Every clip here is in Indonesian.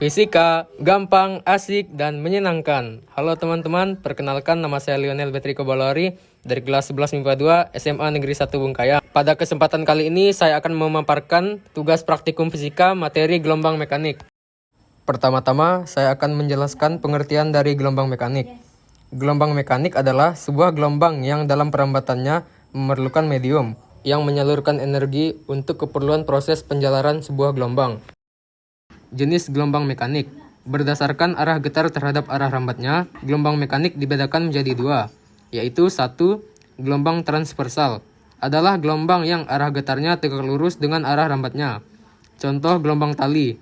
Fisika, gampang, asik, dan menyenangkan. Halo teman-teman, perkenalkan nama saya Lionel Betriko Balori dari kelas 11 MIPA 2 SMA Negeri 1 Bungkaya. Pada kesempatan kali ini saya akan memaparkan tugas praktikum fisika materi gelombang mekanik. Pertama-tama, saya akan menjelaskan pengertian dari gelombang mekanik. Gelombang mekanik adalah sebuah gelombang yang dalam perambatannya memerlukan medium yang menyalurkan energi untuk keperluan proses penjalaran sebuah gelombang. Jenis gelombang mekanik. Berdasarkan arah getar terhadap arah rambatnya, gelombang mekanik dibedakan menjadi dua, yaitu 1. Gelombang transversal adalah gelombang yang arah getarnya tegak lurus dengan arah rambatnya. Contoh gelombang tali.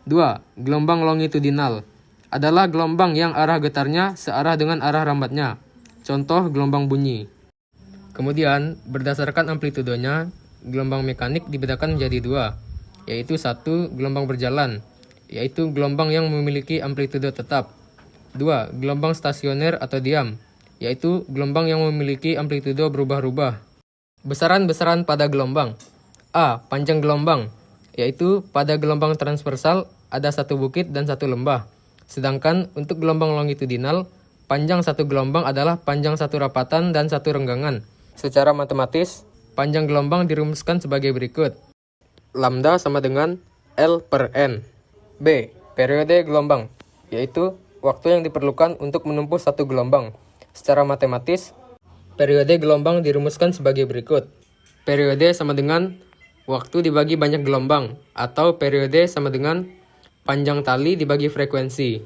2. Gelombang longitudinal adalah gelombang yang arah getarnya searah dengan arah rambatnya. Contoh gelombang bunyi. Kemudian, berdasarkan amplitudenya, gelombang mekanik dibedakan menjadi dua, yaitu 1. Gelombang berjalan, yaitu gelombang yang memiliki amplitudo tetap. 2. Gelombang stasioner atau diam, yaitu gelombang yang memiliki amplitudo berubah-ubah. Besaran-besaran pada gelombang. A. Panjang gelombang, yaitu pada gelombang transversal ada satu bukit dan satu lembah. Sedangkan untuk gelombang longitudinal, panjang satu gelombang adalah panjang satu rapatan dan satu renggangan. Secara matematis, panjang gelombang dirumuskan sebagai berikut. Lambda sama dengan L per N. B. Periode gelombang, yaitu waktu yang diperlukan untuk menempuh satu gelombang. Secara matematis, periode gelombang dirumuskan sebagai berikut. Periode sama dengan waktu dibagi banyak gelombang, atau periode sama dengan panjang tali dibagi frekuensi.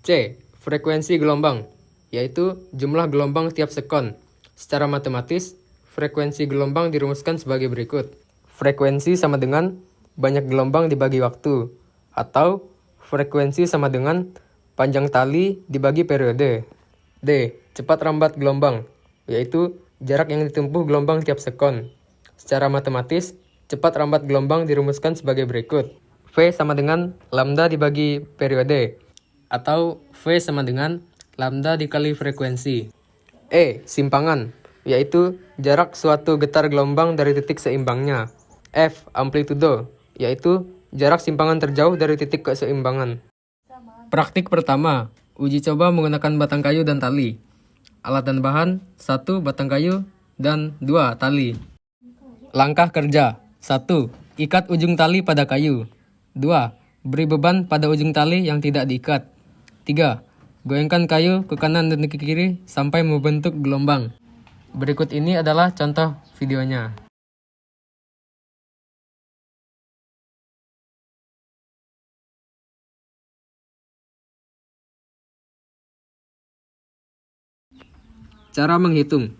C. Frekuensi gelombang, yaitu jumlah gelombang tiap sekon. Secara matematis, frekuensi gelombang dirumuskan sebagai berikut. Frekuensi sama dengan banyak gelombang dibagi waktu, atau frekuensi sama dengan panjang tali dibagi periode. D. Cepat rambat gelombang, yaitu jarak yang ditempuh gelombang tiap sekon. Secara matematis, cepat rambat gelombang dirumuskan sebagai berikut. V sama dengan lambda dibagi periode, atau V sama dengan lambda dikali frekuensi. E. Simpangan, yaitu jarak suatu getar gelombang dari titik seimbangnya. F. Amplitudo, yaitu jarak simpangan terjauh dari titik keseimbangan. Praktik pertama, uji coba menggunakan batang kayu dan tali. Alat dan bahan, 1. Batang kayu, dan 2. Tali. Langkah kerja. 1. Ikat ujung tali pada kayu. 2. Beri beban pada ujung tali yang tidak diikat. 3. Goyangkan kayu ke kanan dan ke kiri sampai membentuk gelombang. Berikut ini adalah contoh videonya. Cara menghitung.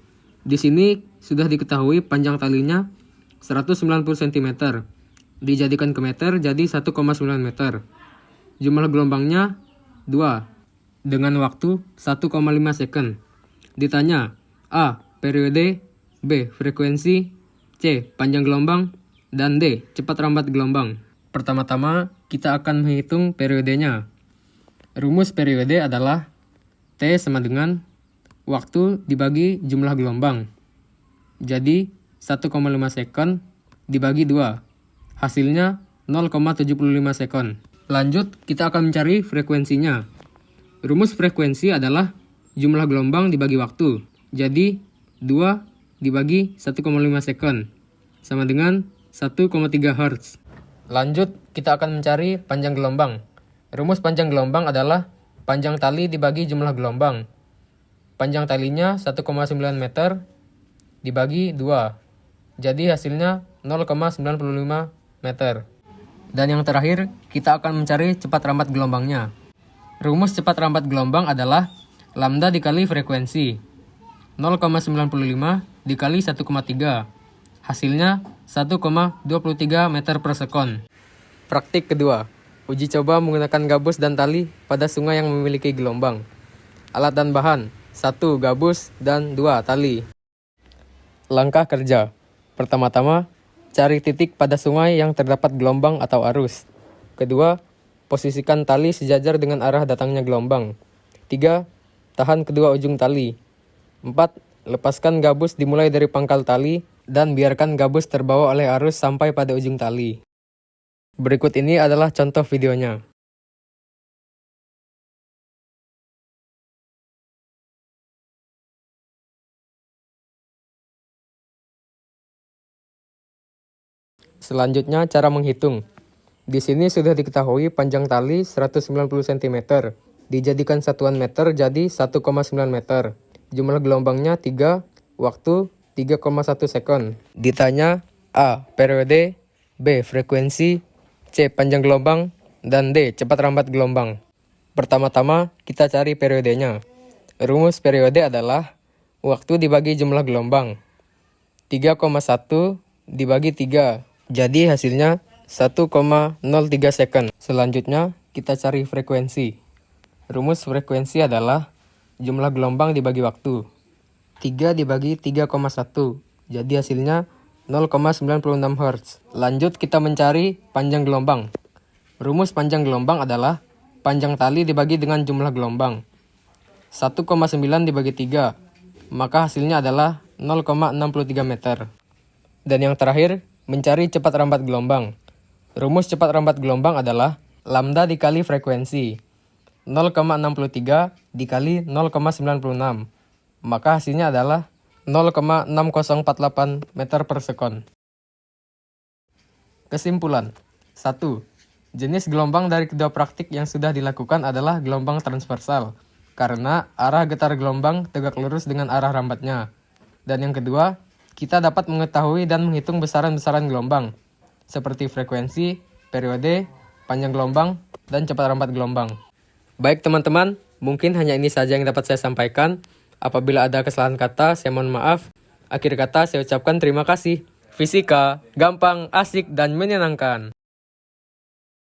Di sini sudah diketahui panjang talinya 190 cm. Dijadikan ke meter jadi 1,9 meter. Jumlah gelombangnya 2 dengan waktu 1,5 second. Ditanya A. Periode, B. Frekuensi, C. Panjang gelombang, dan D. Cepat rambat gelombang. Pertama-tama kita akan menghitung periodenya. Rumus periode adalah T sama dengan waktu dibagi jumlah gelombang. Jadi 1,5 second dibagi 2. Hasilnya 0,75 second. Lanjut, kita akan mencari frekuensinya. Rumus frekuensi adalah jumlah gelombang dibagi waktu. Jadi 2 dibagi 1,5 second sama dengan 1,3 Hz. Lanjut, kita akan mencari panjang gelombang. Rumus panjang gelombang adalah panjang tali dibagi jumlah gelombang. Panjang talinya 1,9 meter dibagi 2. Jadi hasilnya 0,95 meter. Dan yang terakhir, kita akan mencari cepat rambat gelombangnya. Rumus cepat rambat gelombang adalah lambda dikali frekuensi. 0,95 dikali 1,3. Hasilnya 1,23 meter per sekon. Praktik kedua. Uji coba menggunakan gabus dan tali pada sungai yang memiliki gelombang. Alat dan bahan. 1. Gabus, dan 2. Tali. Langkah kerja. Pertama-tama, cari titik pada sungai yang terdapat gelombang atau arus. Kedua, posisikan tali sejajar dengan arah datangnya gelombang. 3. Tahan kedua ujung tali. 4. Lepaskan gabus dimulai dari pangkal tali dan biarkan gabus terbawa oleh arus sampai pada ujung tali. Berikut ini adalah contoh videonya. Selanjutnya cara menghitung. Di sini sudah diketahui panjang tali 190 cm. Dijadikan satuan meter jadi 1,9 meter. Jumlah gelombangnya 3, waktu 3,1 sekon. Ditanya A. Periode, B. Frekuensi, C. Panjang gelombang, dan D. Cepat rambat gelombang. Pertama-tama kita cari periodenya. Rumus periode adalah waktu dibagi jumlah gelombang. 3,1 dibagi 3. Jadi hasilnya 1,03 second. Selanjutnya kita cari frekuensi. Rumus frekuensi adalah jumlah gelombang dibagi waktu. 3 dibagi 3,1. Jadi hasilnya 0,96 Hz. Lanjut kita mencari panjang gelombang. Rumus panjang gelombang adalah panjang tali dibagi dengan jumlah gelombang. 1,9 dibagi 3. Maka hasilnya adalah 0,63 meter. Dan yang terakhir, mencari cepat rambat gelombang. Rumus cepat rambat gelombang adalah lambda dikali frekuensi. 0,63 dikali 0,96. Maka hasilnya adalah 0,6048 meter per sekon. Kesimpulan. 1. Jenis gelombang dari kedua praktik yang sudah dilakukan adalah gelombang transversal, karena arah getar gelombang tegak lurus dengan arah rambatnya. Dan yang kedua, kita dapat mengetahui dan menghitung besaran-besaran gelombang, seperti frekuensi, periode, panjang gelombang, dan cepat rambat gelombang. Baik teman-teman, mungkin hanya ini saja yang dapat saya sampaikan. Apabila ada kesalahan kata, saya mohon maaf. Akhir kata, saya ucapkan terima kasih. Fisika, gampang, asik, dan menyenangkan.